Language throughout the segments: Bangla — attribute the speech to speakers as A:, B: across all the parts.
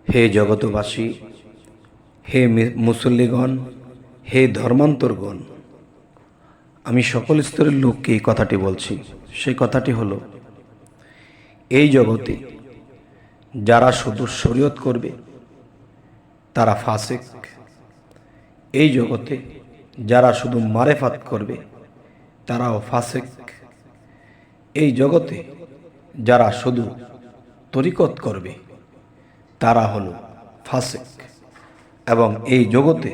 A: হে জগতবাসী, হে মুসল্লিগণ, হে ধর্মান্তরগণ, আমি সকল স্তরের লোককে এই কথাটি বলছি। সেই কথাটি হলো, এই জগতে যারা শুধু শরীয়ত করবে তারা ফাসিক। এই জগতে যারা শুধু মারেফাত করবে তারাও ফাসিক। এই জগতে যারা শুধু তরিকত করবে তারা হলো ফাসিক। এবং এই জগতে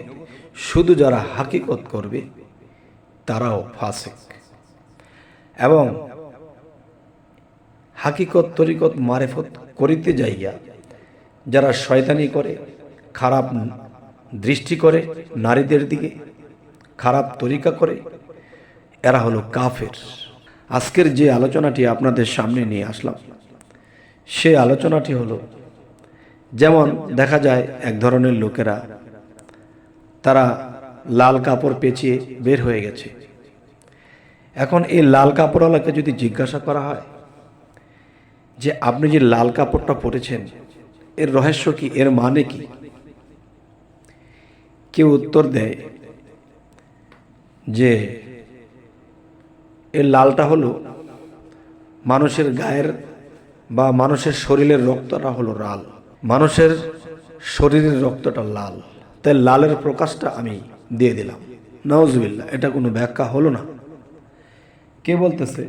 A: শুধু যারা হাকিকত করবে তারাও ফাসিক। এবং হাকিকত তরিকত মারেফত করিতে যাইয়া যারা শয়তানি করে, খারাপ দৃষ্টি করে নারীদের দিকে, খারাপ তরিকা করে, এরা হলো কাফের। আজকের যে আলোচনাটি আপনাদের সামনে নিয়ে আসলাম, সে আলোচনাটি হলো, যেমন দেখা যায় এক ধরনের লোকেরা তারা লাল কাপড় পেঁচিয়ে বের হয়ে গেছে। এখন এই লাল কাপড়ওয়ালাকে যদি জিজ্ঞাসা করা হয় যে আপনি যে লাল কাপড়টা পরেছেন এর রহস্য কি, এর মানে কি, কেউ উত্তর দেয় যে এর লালটা হলো মানুষের গায়ের বা মানুষের শরীরের রক্তটা হলো লাল, মানুষের শরীরের রক্তটা লাল, তাই লালের প্রকাশটা আমি দিয়ে দিলাম। নাউজুবিল্লাহ, এটা কোনো ব্যাখ্যা হলো না। কে বলতেছে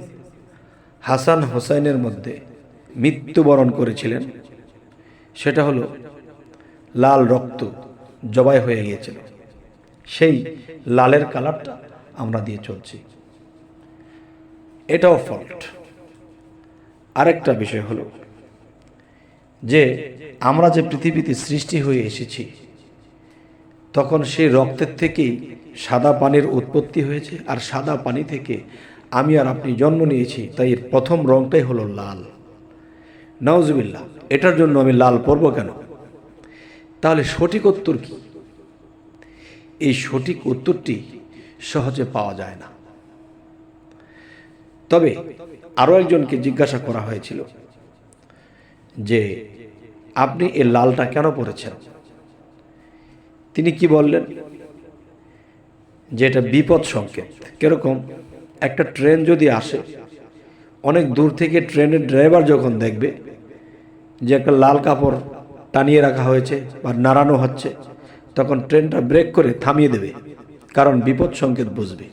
A: হাসান হোসাইনের মধ্যে মৃত্যুবরণ করেছিলেন, সেটা হলো লাল রক্ত জবাই হয়ে গিয়েছিল, সেই লালের কালারটা আমরা দিয়ে চলছি, এটাও ফল্ট। আরেকটা বিষয় হলো যে আমরা যে পৃথিবীতে সৃষ্টি হয়ে এসেছি তখন সেই রক্তের থেকেই সাদা পানির উৎপত্তি হয়েছে, আর সাদা পানি থেকে আমি আর আপনি জন্ম নিয়েছি, তাই এর প্রথম রংটাই হলো লাল। নাউজুবিল্লাহ, এটার জন্য আমি লাল পরব কেন? তাহলে সঠিক উত্তর কি? এই সঠিক উত্তরটি সহজে পাওয়া যায় না। তবে আরও একজনকে জিজ্ঞাসা করা হয়েছিল যে আপনি এই লালটা কেন পরেছেন? তিনি কি বললেন যে এটা বিপদ সংকেত। কিরকম? একটা ট্রেন যদি আসে, অনেক দূর থেকে ট্রেনের ড্রাইভার যখন দেখবে যে একটা লাল কাপড় টানিয়ে রাখা হয়েছে বা নাড়ানো হচ্ছে, তখন ট্রেনটা ব্রেক করে থামিয়ে দেবে, কারণ বিপদ সংকেত বুঝবে।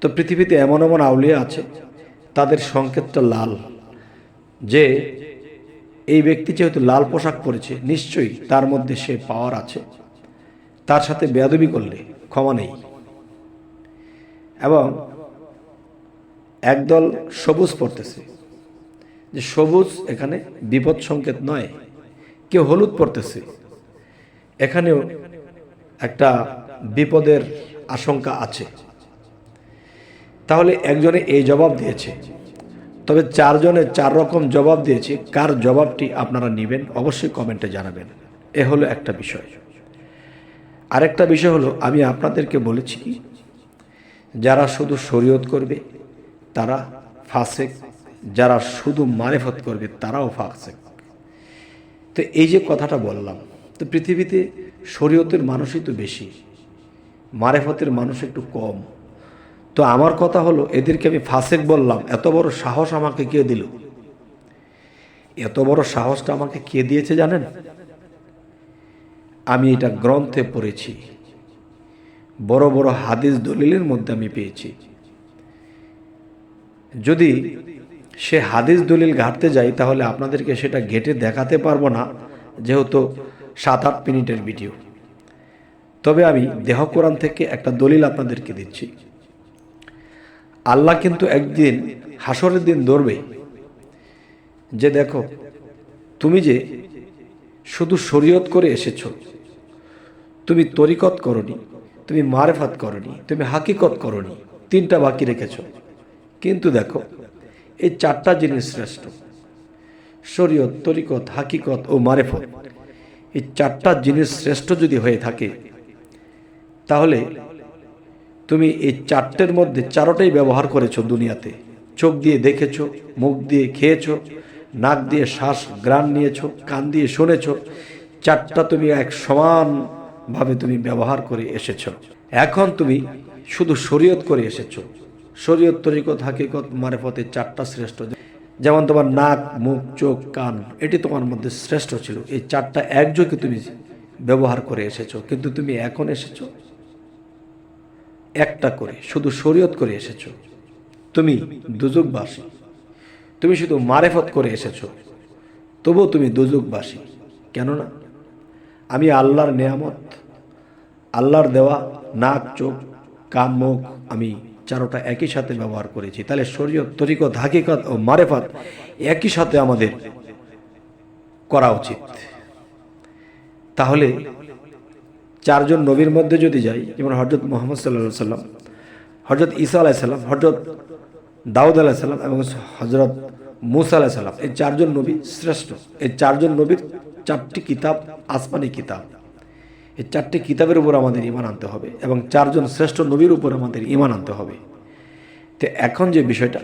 A: তো পৃথিবীতে এমন এমন আউলিয়া আছে, তাদের সংকেতটা লাল, যে এই ব্যক্তি যেহেতু লাল পোশাক পরেছে, নিশ্চয়ই তার মধ্যে সে পাওয়ার আছে, তার সাথে বেয়াদবি করলে ক্ষমা নেই। এবং একদল সবুজ পড়তেছে, যে সবুজ এখানে বিপদ সংকেত নয়। কেউ হলুদ পড়তেছে, এখানেও একটা বিপদের আশঙ্কা আছে। তাহলে একজনে এই জবাব দিয়েছে, তবে চারজনে চার রকম জবাব দিয়েছে। কার জবাবটি আপনারা নেবেন অবশ্যই কমেন্টে জানাবেন। এ হলো একটা বিষয়। আরেকটা বিষয় হলো, আমি আপনাদেরকে বলেছি কি, যারা শুধু শরীয়ত করবে তারা ফাসেক, যারা শুধু মারেফত করবে তারাও ফাসেক। তো এই যে কথাটা বললাম, তো পৃথিবীতে শরীয়তের মানুষই তো বেশি, মারেফতের মানুষ একটু কম। তো আমার কথা হলো, এদেরকে আমি ফাসেক বললাম, এত বড় সাহস আমাকে কে দিল? এত বড় সাহসটা আমাকে কে দিয়েছে জানেন? আমি এটা গ্রন্থে পড়েছি, বড় বড় হাদিস দলিলের মধ্যে আমি পেয়েছি। যদি সে হাদিস দলিল ঘাটতে যাই তাহলে আপনাদেরকে সেটা ঘেটে দেখাতে পারবো না, যেহেতু 7-8 মিনিটের ভিডিও। তবে আমি দেহ কোরআন থেকে একটা দলিল আপনাদেরকে দিচ্ছি। আল্লাহ কিন্তু একদিন হাসরের দিন ধরবে যে দেখো, তুমি যে শুধু শরীয়ত করে এসেছো, তুমি তরিকত করনি, তুমি মারেফাত করনি, তুমি হাকিকত করনি, 3টা বাকি রেখেছ। কিন্তু দেখো, এই 4টা জিনিস শ্রেষ্ঠ, শরীয়ত, তরিকত, হাকিকত ও মারেফত। এই 4টা জিনিস শ্রেষ্ঠ যদি হয়ে থাকে, তাহলে তুমি এই 4টের মধ্যে 4টাই ব্যবহার করেছো দুনিয়াতে। চোখ দিয়ে দেখেছো, মুখ দিয়ে খেয়েছো, নাক দিয়ে শ্বাস গ্রাণ নিয়েছো, কান দিয়ে শুনেছো, চারটা তুমি এক সমানভাবে তুমি ব্যবহার করে এসেছো। এখন তুমি শুধু শরীয়ত করে এসেছো। শরীয়ত, তরিকত, হাকিকত, মারেফতে চারটা শ্রেষ্ঠ। যেমন তোমার নাক, মুখ, চোখ, কান, এটি তোমার মধ্যে শ্রেষ্ঠ ছিল। এই চারটা একযোগে তুমি ব্যবহার করে এসেছো, কিন্তু তুমি এখন এসেছো একটা করে, শুধু শরীয়ত করে এসেছো। তুমি দুজুকবাসী। তুমি শুধু মারেফত করে এসেছো, তবুও তুমি দুজুকবাসী। কেননা আমি আল্লাহর নেয়ামত, আল্লাহর দেওয়া নাক, চোখ, কান, মুখ আমি চারোটা একই সাথে ব্যবহার করেছি। তাহলে শরীয়ত, তরিকত, হাকিকত ও মারেফত একই সাথে আমাদের করা উচিত। তাহলে চারজন নবীর মধ্যে যদি যাই, যেমন হযরত মুহাম্মদ সাল্লাল্লাহু আলাইহি সাল্লাম, হযরত ঈসা আলাইহিস সালাম, হযরত দাউদ আলাইহিস সালাম এবং হযরত মূসা আলাইহিস সালাম, এই চারজন নবী শ্রেষ্ঠ। এই চারজন নবীর চারটি কিতাব আসমানি কিতাব। এই চারটি কিতাবের উপর আমাদের ঈমান আনতে হবে এবং চারজন শ্রেষ্ঠ নবীর উপর আমাদের ঈমান আনতে হবে। তো এখন যে বিষয়টা,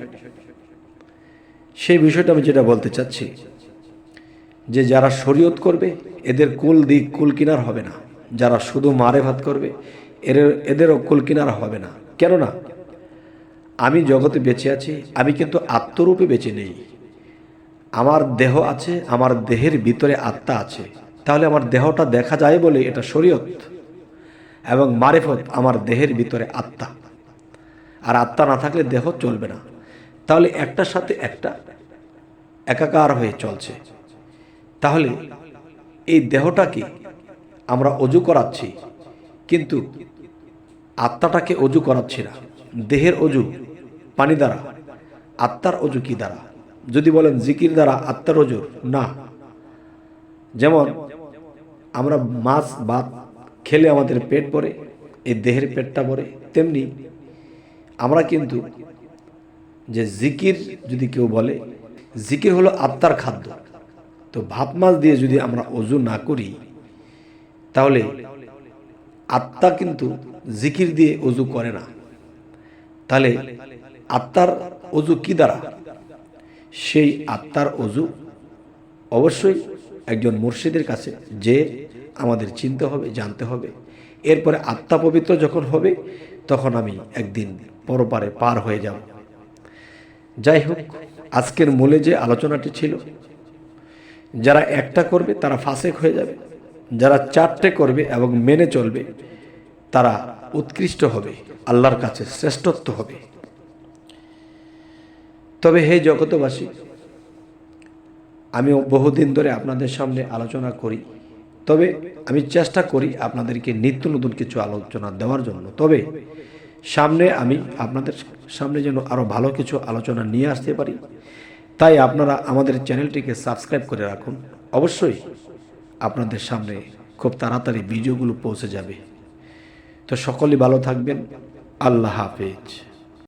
A: সেই বিষয়টা আমি যেটা বলতে চাচ্ছি, যে যারা শরীয়ত করবে এদের কুল দিক কুল কিনার হবে না। যারা শুধু মারেফাত করবে এদেরও কুল কিনার হবে না। কেননা আমি জগতে বেঁচে আছি, আমি কিন্তু আত্মরূপে বেঁচে নেই। আমার দেহ আছে, আমার দেহের ভিতরে আত্মা আছে। তাহলে আমার দেহটা দেখা যায় বলে এটা শরীয়ত, এবং মারেফত আমার দেহের ভিতরে আত্মা। আর আত্মা না থাকলে দেহ চলবে না। তাহলে একটার সাথে একটা একাকার হয়ে চলছে। তাহলে এই দেহটাকে আমরা অজু করাচ্ছি, কিন্তু আত্মাটাকে অজু করাচ্ছি না। দেহের অজু পানি দ্বারা, আত্মার অজু কি দ্বারা? যদি বলেন জিকির দ্বারা আত্মার অজু, না। যেমন আমরা মাছ ভাত খেলে আমাদের পেট ভরে, এই দেহের পেটটা ভরে, তেমনি আমরা কিন্তু যে জিকির যদি কেউ বলে, জিকির হলো আত্মার খাদ্য। তো ভাত মাছ দিয়ে যদি আমরা অজু না করি, তাহলে আত্মা কিন্তু জিকির দিয়ে অজু করে না। তাহলে আত্মার অজু কি দ্বারা? সেই আত্মার অজু অবশ্যই একজন মুর্শিদের কাছে যে আমাদের চিনতে হবে, জানতে হবে। এরপরে আত্মা পবিত্র যখন হবে, তখন আমি একদিন পরপারে পার হয়ে যাব। যাই হোক, আজকের মূলে যে আলোচনাটি ছিল, যারা একটা করবে তারা ফাসেক হয়ে যাবে, যারা চারটে করবে এবং মেনে চলবে তারা উৎকৃষ্ট হবে, আল্লাহর কাছে শ্রেষ্ঠত্ব হবে। তবে হে জগতবাসী, আমি বহুদিন ধরে আপনাদের সামনে আলোচনা করি, তবে আমি চেষ্টা করি আপনাদেরকে নিত্য নতুন কিছু আলোচনা দেওয়ার জন্য। তবে সামনে আমি আপনাদের সামনে যেন আরও ভালো কিছু আলোচনা নিয়ে আসতে পারি, তাই আপনারা আমাদের চ্যানেলটিকে সাবস্ক্রাইব করে রাখুন। অবশ্যই আপনাদের সামনে খুব তাড়াতাড়ি ভিডিওগুলো পৌঁছে যাবে। তো সকলেই ভালো থাকবেন। আল্লাহ হাফেজ।